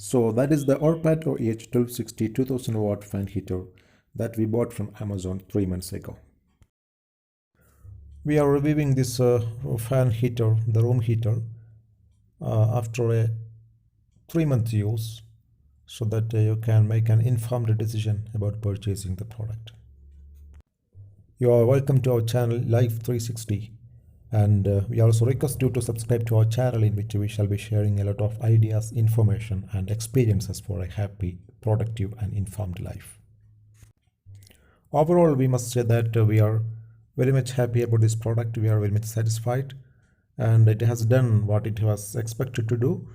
So that is the Orpat OEH 1260 2000 watt fan heater that we bought from Amazon 3 months ago. We are reviewing this fan heater, the room heater, after a 3-month use so that you can make an informed decision about purchasing the product. You are welcome to our channel Life 360, and we also request you to subscribe to our channel, in which we shall be sharing a lot of ideas, information and experiences for a happy, productive and informed life. Overall, we must say that we are very much happy about this product. We are very much satisfied, and it has done what it was expected to do,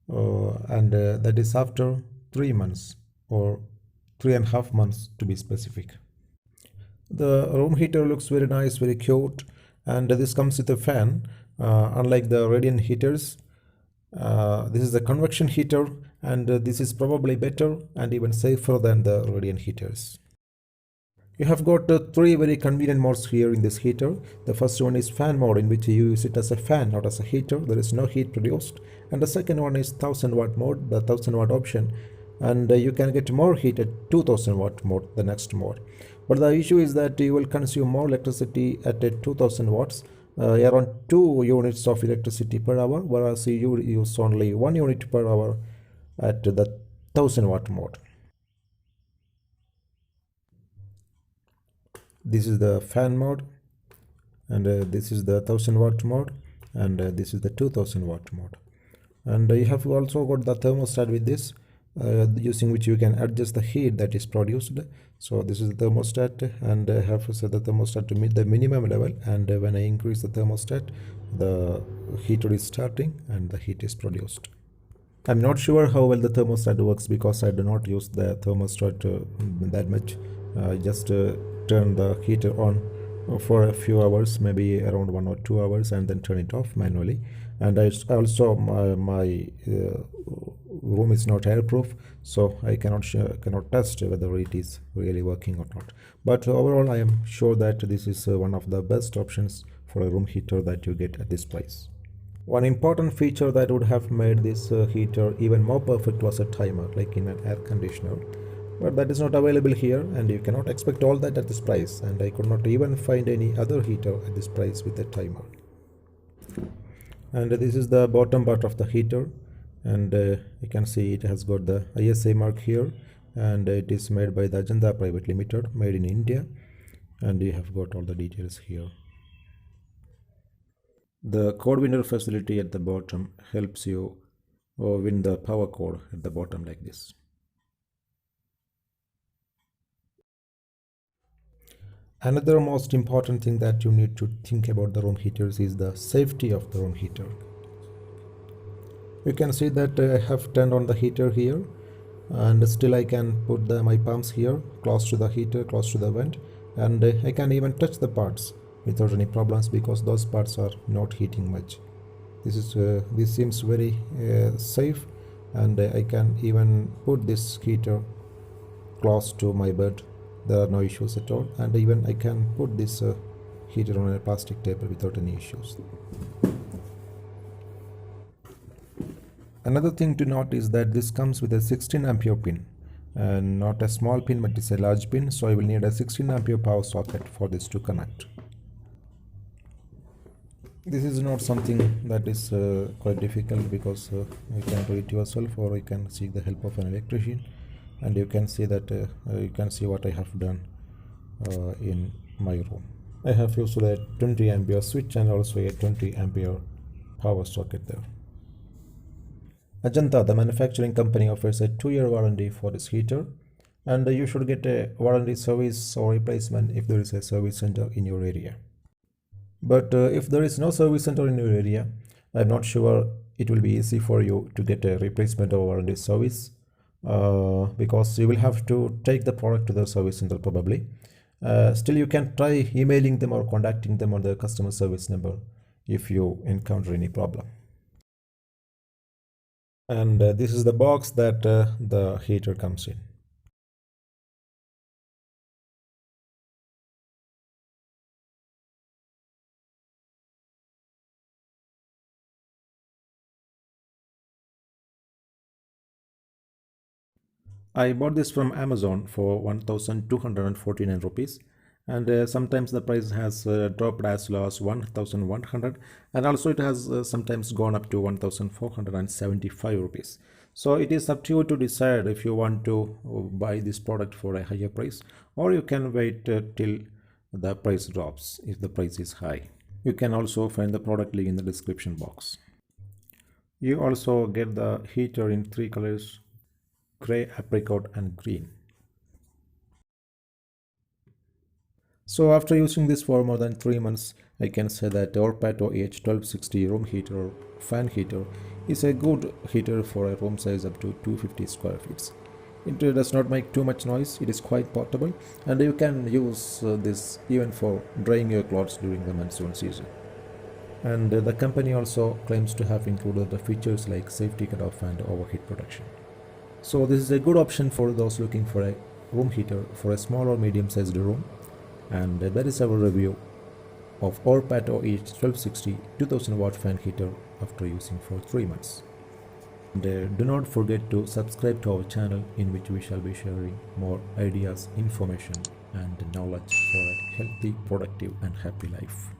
and that is after 3 months or 3.5 months to be specific. The room heater looks very nice, very cute, and this comes with a fan. Unlike the radiant heaters, this is a convection heater, and this is probably better and even safer than the radiant heaters. You have got 3 very convenient modes here in this heater. The first one is fan mode, in which you use it as a fan, not as a heater. There is no heat produced. And the second one is 1000 watt mode, the 1000 watt option, and you can get more heat at 2000 watt mode, the next mode. But the issue is that you will consume more electricity at 2000 watts, around 2 units of electricity per hour, whereas you use only 1 unit per hour at the 1000 watt mode. This is the fan mode, and this is the 1000 watt mode, and this is the 2000 watt mode. And you have also got the thermostat with this, using which you can adjust the heat that is produced. So this is the thermostat, and I have set the thermostat to meet the minimum level, and when I increase the thermostat, the heater is starting and the heat is produced. I'm not sure how well the thermostat works because I do not use the thermostat that much. Just turn the heater on for a few hours, maybe around 1 or 2 hours, and then turn it off manually. And I also my room is not airproof, so I cannot test whether it is really working or not. But overall, I am sure that this is one of the best options for a room heater that you get at this price. One important feature that would have made this heater even more perfect was a timer, like in an air conditioner. But that is not available here, and you cannot expect all that at this price, and I could not even find any other heater at this price with a timer. And this is the bottom part of the heater, and you can see it has got the ISA mark here, and it is made by the Ajanta Private Limited, made in India, and you have got all the details here. The code winner facility at the bottom helps you win the power code at the bottom like this. Another most important thing that you need to think about the room heaters is the safety of the room heater. You can see that I have turned on the heater here, and still I can put my palms here close to the heater, close to the vent, and I can even touch the parts without any problems because those parts are not heating much. This seems very safe, and I can even put this heater close to my bed. There are no issues at all, and even I can put this heater on a plastic table without any issues. Another thing to note is that this comes with a 16 ampere pin, and not a small pin, but it's a large pin, so I will need a 16 ampere power socket for this to connect. This is not something that is quite difficult, because you can do it yourself, or you can seek the help of an electrician, and you can see that you can see what I have done in my room. I have used a 20 ampere switch and also a 20 ampere power socket there. Ajanta, the manufacturing company, offers a 2-year warranty for this heater, and you should get a warranty service or replacement if there is a service center in your area. But if there is no service center in your area, I'm not sure it will be easy for you to get a replacement or warranty service, because you will have to take the product to the service center probably. Still, you can try emailing them or contacting them on the customer service number if you encounter any problem. And this is the box that the heater comes in. I bought this from Amazon for 1249 rupees, and sometimes the price has dropped as low as 1100, and also it has sometimes gone up to 1475 rupees. So it is up to you to decide if you want to buy this product for a higher price, or you can wait till the price drops if the price is high. You can also find the product link in the description box. You also get the heater in three colors: gray, apricot, and green. So after using this for more than 3 months, I can say that Orpat OEH 1260 room heater or fan heater is a good heater for a room size up to 250 square feet. It does not make too much noise, it is quite portable, and you can use this even for drying your clothes during the monsoon season. And the company also claims to have included the features like safety cutoff and overheat protection. So this is a good option for those looking for a room heater for a small or medium sized room. And that is our review of Orpat OEH 1260 2000 watt fan heater after using for 3 months. And do not forget to subscribe to our channel, in which we shall be sharing more ideas, information and knowledge for a healthy, productive and happy life.